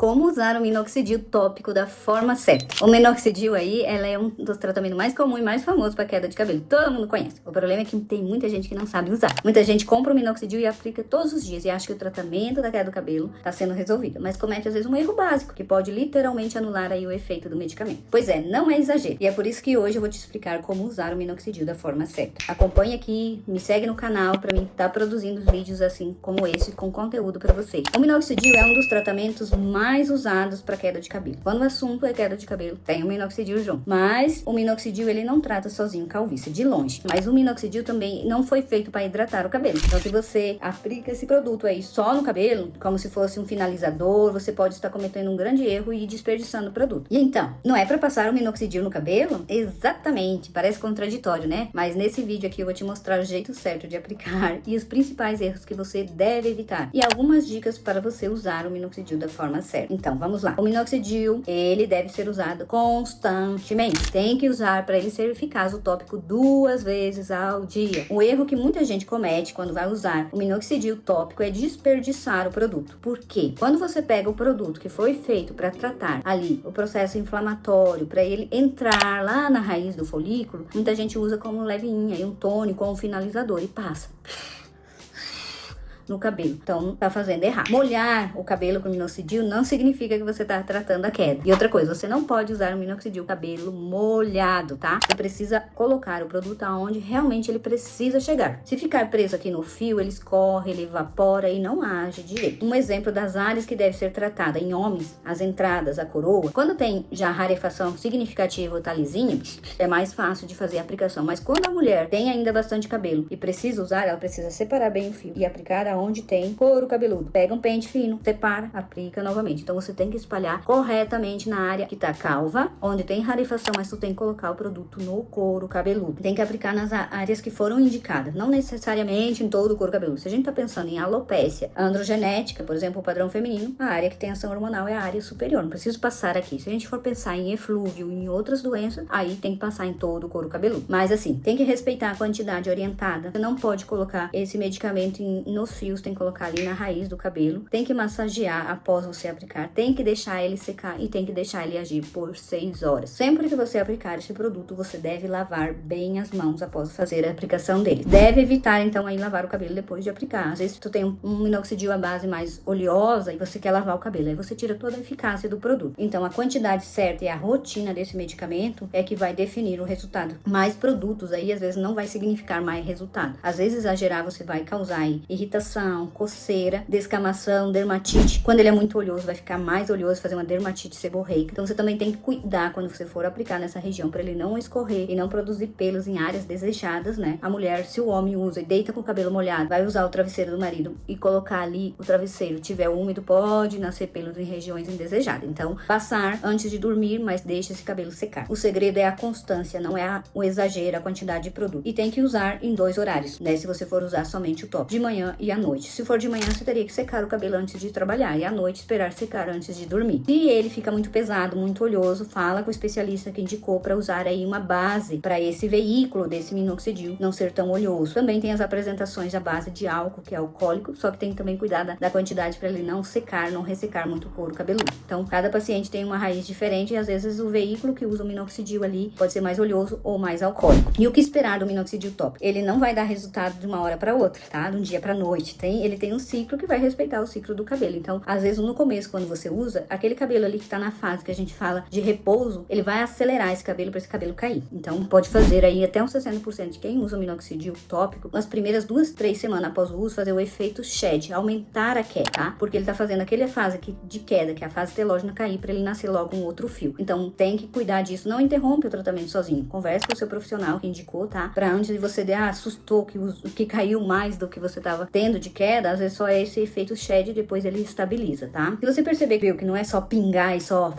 como usar o minoxidil tópico da forma certa. O minoxidil aí, ela é um dos tratamentos mais comuns e mais famosos para queda de cabelo. Todo mundo conhece. O problema é que tem muita gente que não sabe usar. Muita gente compra o minoxidil e aplica todos os dias e acha que o tratamento da queda do cabelo está sendo resolvido, mas comete às vezes um erro básico que pode literalmente anular aí o efeito do medicamento. Pois é, não é exagero. E é por isso que hoje eu vou te explicar como usar o minoxidil da forma certa. Acompanhe aqui, me segue no canal para mim estar produzindo vídeos assim como esse com conteúdo para vocês. O minoxidil é um dos tratamentos mais usados para queda de cabelo. Quando o assunto é queda de cabelo, tem o minoxidil junto. Mas o minoxidil ele não trata sozinho calvície, de longe. Mas o minoxidil também não foi feito para hidratar o cabelo. Então se você aplica esse produto aí só no cabelo, como se fosse um finalizador, você pode estar cometendo um grande erro e desperdiçando o produto. E então, não é para passar o minoxidil no cabelo? Exatamente, parece contraditório, né? Mas nesse vídeo aqui eu vou te mostrar o jeito certo de aplicar e os principais erros que você deve evitar. E algumas dicas para você usar o minoxidil da forma certa. Então, vamos lá. O minoxidil, ele deve ser usado constantemente. Tem que usar para ele ser eficaz o tópico 2 vezes ao dia. O erro que muita gente comete quando vai usar o minoxidil tópico é desperdiçar o produto. Por quê? Quando você pega o produto que foi feito para tratar ali o processo inflamatório, para ele entrar lá na raiz do folículo, muita gente usa como levinha e um tônico ou um finalizador e passa no cabelo. Então, tá fazendo errado. Molhar o cabelo com minoxidil não significa que você tá tratando a queda. E outra coisa, você não pode usar o minoxidil cabelo molhado, tá? Você precisa colocar o produto aonde realmente ele precisa chegar. Se ficar preso aqui no fio, ele escorre, ele evapora e não age direito. Um exemplo das áreas que deve ser tratada em homens, as entradas, a coroa. Quando tem já rarefação significativa, o talizinho, é mais fácil de fazer a aplicação. Mas quando a mulher tem ainda bastante cabelo e precisa usar, ela precisa separar bem o fio e aplicar onde tem couro cabeludo. Pega um pente fino, separa, aplica novamente. Então você tem que espalhar corretamente na área que tá calva, onde tem rarefação, mas tu tem que colocar o produto no couro cabeludo. Tem que aplicar nas áreas que foram indicadas, não necessariamente em todo o couro cabeludo. Se a gente tá pensando em alopécia androgenética, por exemplo, o padrão feminino, a área que tem ação hormonal é a área superior. Não preciso passar aqui. Se a gente for pensar em eflúvio e em outras doenças, aí tem que passar em todo o couro cabeludo. Mas assim, tem que respeitar a quantidade orientada. Você não pode colocar esse medicamento nos fios, tem que colocar ali na raiz do cabelo, tem que massagear após você aplicar, tem que deixar ele secar e tem que deixar ele agir por 6 horas. Sempre que você aplicar esse produto, você deve lavar bem as mãos após fazer a aplicação dele. Deve evitar então aí lavar o cabelo depois de aplicar. Às vezes tu tem um minoxidil à base mais oleosa e você quer lavar o cabelo, aí você tira toda a eficácia do produto. Então a quantidade certa e a rotina desse medicamento é que vai definir o resultado. Mais produtos aí às vezes não vai significar mais resultado. Às vezes exagerar você vai causar aí irritação, coceira, descamação, dermatite. Quando ele é muito oleoso, vai ficar mais oleoso, fazer uma dermatite seborreica. Então você também tem que cuidar quando você for aplicar nessa região para ele não escorrer e não produzir pelos em áreas desejadas, né? A mulher, se o homem usa e deita com o cabelo molhado, vai usar o travesseiro do marido e colocar ali o travesseiro, tiver úmido, pode nascer pelos em regiões indesejadas. Então, passar antes de dormir, mas deixe esse cabelo secar. O segredo é a constância, não é o exagero, a quantidade de produto. E tem que usar em 2 horários, né? Se você for usar somente o top, de manhã e à noite. Se for de manhã, você teria que secar o cabelo antes de trabalhar e à noite esperar secar antes de dormir. Se ele fica muito pesado, muito oleoso, fala com o especialista que indicou para usar aí uma base para esse veículo desse minoxidil não ser tão oleoso. Também tem as apresentações à base de álcool, que é alcoólico, só que tem que também cuidar da quantidade para ele não secar, não ressecar muito o couro cabeludo. Então, cada paciente tem uma raiz diferente e às vezes o veículo que usa o minoxidil ali pode ser mais oleoso ou mais alcoólico. E o que esperar do minoxidil top? Ele não vai dar resultado de uma hora para outra, tá? De um dia para noite. Ele tem um ciclo que vai respeitar o ciclo do cabelo. Então, às vezes no começo, quando você usa, aquele cabelo ali que tá na fase que a gente fala de repouso, ele vai acelerar esse cabelo para esse cabelo cair. Então, pode fazer aí até uns 60% de quem usa o minoxidil tópico, nas primeiras 2, 3 semanas após o uso, fazer o efeito shed, aumentar a queda, tá? Porque ele tá fazendo aquela fase de queda, que é a fase telógena, cair para ele nascer logo um outro fio. Então, tem que cuidar disso. Não interrompe o tratamento sozinho. Converse com o seu profissional que indicou, tá? Para antes de você assustou que caiu mais do que você tava tendo de queda, às vezes só é esse efeito shed e depois ele estabiliza, tá? Se você perceber que não é só pingar e só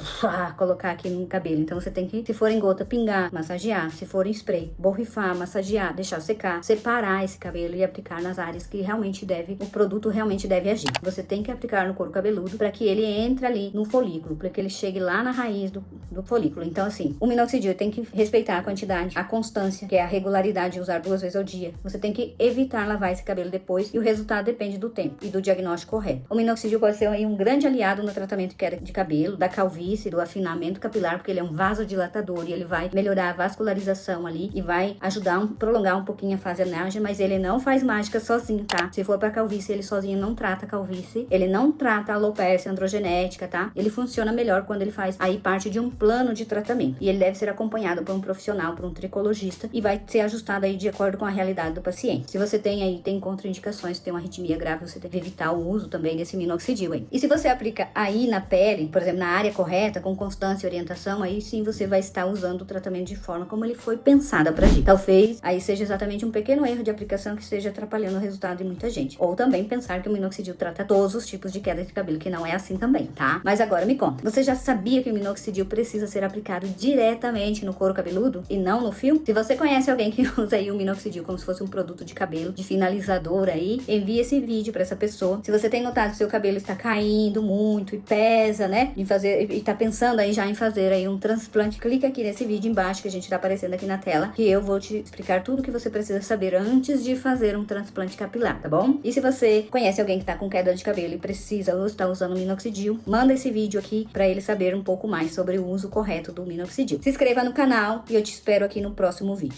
colocar aqui no cabelo, então você tem que, se for em gota, pingar, massagear, se for em spray, borrifar, massagear, deixar secar, separar esse cabelo e aplicar nas áreas que realmente o produto realmente deve agir. Você tem que aplicar no couro cabeludo para que ele entre ali no folículo, para que ele chegue lá na raiz do folículo. Então assim, o minoxidil tem que respeitar a quantidade, a constância, que é a regularidade de usar 2 vezes ao dia. Você tem que evitar lavar esse cabelo depois e o resultado resultado depende do tempo e do diagnóstico correto. O minoxidil pode ser aí um grande aliado no tratamento de queda de cabelo, da calvície, do afinamento capilar, porque ele é um vasodilatador e ele vai melhorar a vascularização ali e vai ajudar prolongar um pouquinho a fase anágena, mas ele não faz mágica sozinho, tá? Se for pra calvície, ele sozinho não trata a calvície, ele não trata a alopecia androgenética, tá? Ele funciona melhor quando ele faz aí parte de um plano de tratamento. E ele deve ser acompanhado por um profissional, por um tricologista, e vai ser ajustado aí de acordo com a realidade do paciente. Se você tem contraindicações, tem uma arritmia grave, você tem que evitar o uso também desse minoxidil aí. E se você aplica aí na pele, por exemplo, na área correta, com constância e orientação, aí sim você vai estar usando o tratamento de forma como ele foi pensada pra gente. Talvez aí seja exatamente um pequeno erro de aplicação que esteja atrapalhando o resultado de muita gente. Ou também pensar que o minoxidil trata todos os tipos de queda de cabelo, que não é assim também, tá? Mas agora me conta, você já sabia que o minoxidil precisa ser aplicado diretamente no couro cabeludo e não no fio? Se você conhece alguém que usa aí o minoxidil como se fosse um produto de cabelo, de finalizador aí, envie esse vídeo pra essa pessoa. Se você tem notado que seu cabelo está caindo muito e pesa, né, e tá pensando aí já em fazer aí um transplante, clica aqui nesse vídeo embaixo que a gente tá aparecendo aqui na tela, que eu vou te explicar tudo o que você precisa saber antes de fazer um transplante capilar, tá bom? E se você conhece alguém que tá com queda de cabelo e precisa ou está usando minoxidil, manda esse vídeo aqui pra ele saber um pouco mais sobre o uso correto do minoxidil. Se inscreva no canal e eu te espero aqui no próximo vídeo.